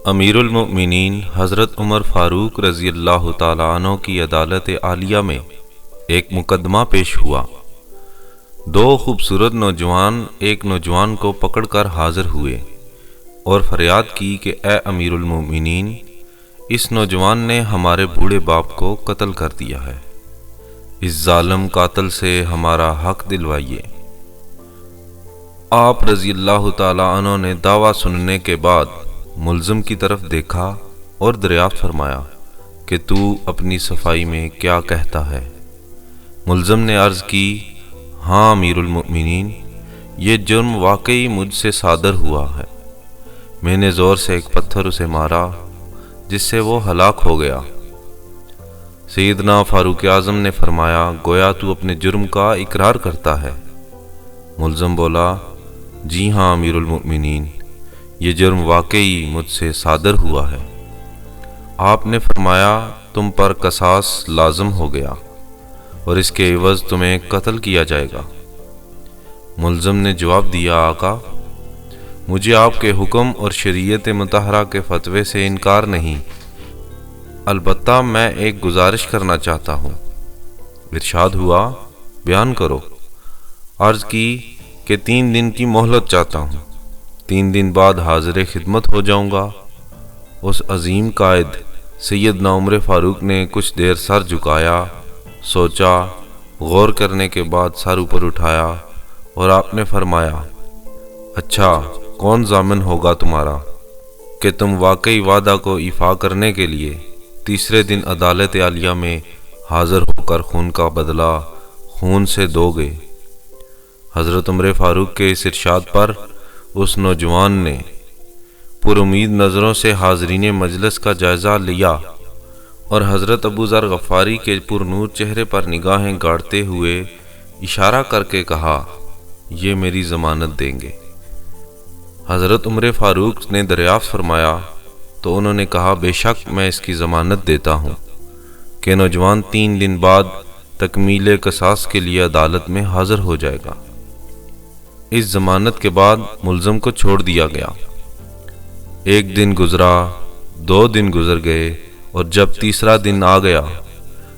امیر المؤمنین حضرت عمر فاروق رضی اللہ تعالیٰ عنہ کی عدالت عالیہ میں ایک مقدمہ پیش ہوا۔ دو خوبصورت نوجوان ایک نوجوان کو پکڑ کر حاضر ہوئے اور فریاد کی کہ اے امیر المؤمنین، اس نوجوان نے ہمارے بوڑھے باپ کو قتل کر دیا ہے، اس ظالم قاتل سے ہمارا حق دلوائیے۔ آپ رضی اللہ تعالیٰ عنہ نے دعویٰ سننے کے بعد ملزم کی طرف دیکھا اور دریافت فرمایا کہ تو اپنی صفائی میں کیا کہتا ہے؟ ملزم نے عرض کی، ہاں امیر المؤمنین، یہ جرم واقعی مجھ سے صادر ہوا ہے۔ میں نے زور سے ایک پتھر اسے مارا جس سے وہ ہلاک ہو گیا۔ سیدنا فاروق اعظم نے فرمایا، گویا تو اپنے جرم کا اقرار کرتا ہے۔ ملزم بولا، جی ہاں امیر المؤمنین، یہ جرم واقعی مجھ سے صادر ہوا ہے۔ آپ نے فرمایا، تم پر قصاص لازم ہو گیا اور اس کے عوض تمہیں قتل کیا جائے گا۔ ملزم نے جواب دیا، آقا، مجھے آپ کے حکم اور شریعت مطہرہ کے فتوے سے انکار نہیں، البتہ میں ایک گزارش کرنا چاہتا ہوں۔ ارشاد ہوا، بیان کرو۔ عرض کی کہ 3 دن کی مہلت چاہتا ہوں، 3 دن بعد حاضر خدمت ہو جاؤں گا۔ اس عظیم قائد سیدنا عمر فاروق نے کچھ دیر سر جھکایا، سوچا، غور کرنے کے بعد سر اوپر اٹھایا اور آپ نے فرمایا، اچھا، کون ضامن ہوگا تمہارا کہ تم واقعی وعدہ کو ایفا کرنے کے لیے تیسرے دن عدالت عالیہ میں حاضر ہو کر خون کا بدلہ خون سے دو گے؟ حضرت عمر فاروق کے اس ارشاد پر اس نوجوان نے پر امید نظروں سے حاضرین مجلس کا جائزہ لیا اور حضرت ابو ذر غفاری کے پر نور چہرے پر نگاہیں گاڑتے ہوئے اشارہ کر کے کہا، یہ میری ضمانت دیں گے۔ حضرت عمر فاروق نے دریافت فرمایا تو انہوں نے کہا، بے شک میں اس کی ضمانت دیتا ہوں کہ نوجوان 3 دن بعد تکمیل قصاص کے لیے عدالت میں حاضر ہو جائے گا۔ اس ضمانت کے بعد ملزم کو چھوڑ دیا گیا۔ 1 دن گزرا، 2 دن گزر گئے اور جب تیسرا دن آ گیا،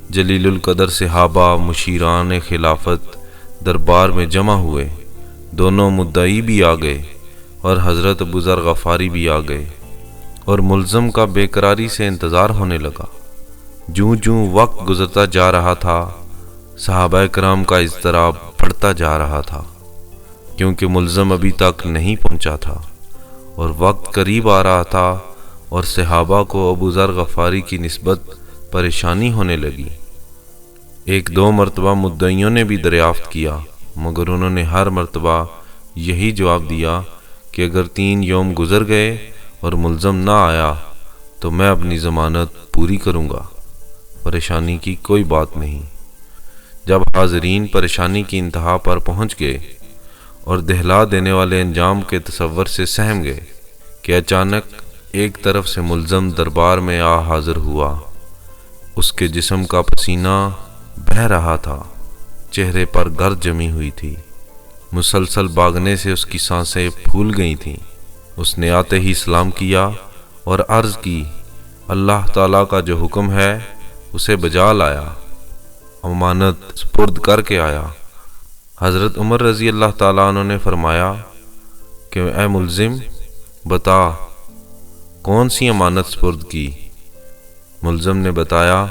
جلیل القدر صحابہ مشیران خلافت دربار میں جمع ہوئے، دونوں مدعی بھی آ گئے اور حضرت ابو ذر غفاری بھی آ گئے، اور ملزم کا بے قراری سے انتظار ہونے لگا۔ جوں جوں وقت گزرتا جا رہا تھا، صحابہ کرام کا اضطراب بڑھتا جا رہا تھا، کیونکہ ملزم ابھی تک نہیں پہنچا تھا اور وقت قریب آ رہا تھا، اور صحابہ کو ابو ذر غفاری کی نسبت پریشانی ہونے لگی۔ 1-2 مرتبہ مدعیوں نے بھی دریافت کیا، مگر انہوں نے ہر مرتبہ یہی جواب دیا کہ اگر 3 یوم گزر گئے اور ملزم نہ آیا تو میں اپنی ضمانت پوری کروں گا، پریشانی کی کوئی بات نہیں۔ جب حاضرین پریشانی کی انتہا پر پہنچ گئے اور دہلا دینے والے انجام کے تصور سے سہم گئے کہ اچانک ایک طرف سے ملزم دربار میں آ حاضر ہوا۔ اس کے جسم کا پسینہ بہہ رہا تھا، چہرے پر گرد جمی ہوئی تھی، مسلسل بھاگنے سے اس کی سانسیں پھول گئی تھیں۔ اس نے آتے ہی سلام کیا اور عرض کی، اللہ تعالیٰ کا جو حکم ہے اسے بجا لایا، امانت سپرد کر کے آیا۔ حضرت عمر رضی اللہ تعالیٰ عنہ نے فرمایا کہ اے ملزم، بتا کون سی امانت سپرد کی؟ ملزم نے بتایا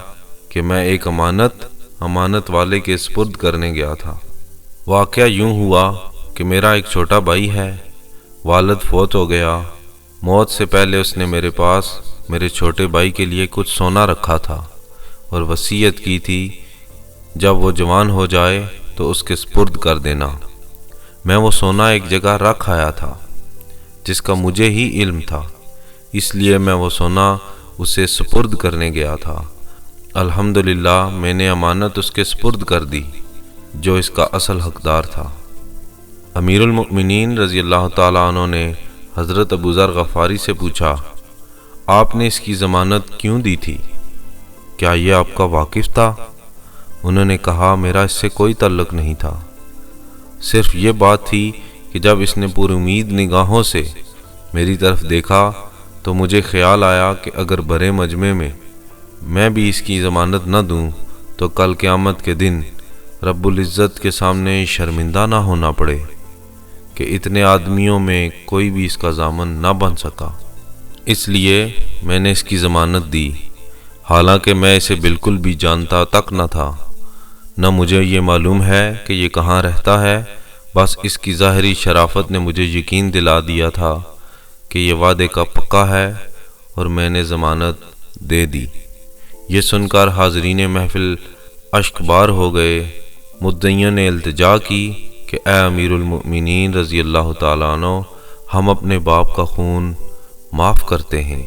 کہ میں ایک امانت والے کے سپرد کرنے گیا تھا۔ واقعہ یوں ہوا کہ میرا ایک چھوٹا بھائی ہے، والد فوت ہو گیا۔ موت سے پہلے اس نے میرے پاس میرے چھوٹے بھائی کے لیے کچھ سونا رکھا تھا اور وصیت کی تھی، جب وہ جوان ہو جائے تو اس کے سپرد کر دینا۔ میں وہ سونا ایک جگہ رکھ آیا تھا جس کا مجھے ہی علم تھا، اس لیے میں وہ سونا اسے سپرد کرنے گیا تھا۔ الحمدللہ میں نے امانت اس کے سپرد کر دی جو اس کا اصل حقدار تھا۔ امیر المؤمنین رضی اللہ تعالیٰ عنہ نے حضرت ابو ذر غفاری سے پوچھا، آپ نے اس کی ضمانت کیوں دی تھی؟ کیا یہ آپ کا واقف تھا؟ انہوں نے کہا، میرا اس سے کوئی تعلق نہیں تھا، صرف یہ بات تھی کہ جب اس نے پر امید نگاہوں سے میری طرف دیکھا تو مجھے خیال آیا کہ اگر برے مجمع میں بھی اس کی ضمانت نہ دوں تو کل قیامت کے دن رب العزت کے سامنے شرمندہ نہ ہونا پڑے کہ اتنے آدمیوں میں کوئی بھی اس کا ضامن نہ بن سکا۔ اس لیے میں نے اس کی ضمانت دی، حالانکہ میں اسے بالکل بھی جانتا تک نہ تھا، نہ مجھے یہ معلوم ہے کہ یہ کہاں رہتا ہے، بس اس کی ظاہری شرافت نے مجھے یقین دلا دیا تھا کہ یہ وعدے کا پکا ہے، اور میں نے ضمانت دے دی۔ یہ سن کر حاضرین محفل اشک بار ہو گئے۔ مدعیوں نے التجا کی کہ اے امیر المؤمنین رضی اللہ تعالیٰ عنہ، ہم اپنے باپ کا خون معاف کرتے ہیں۔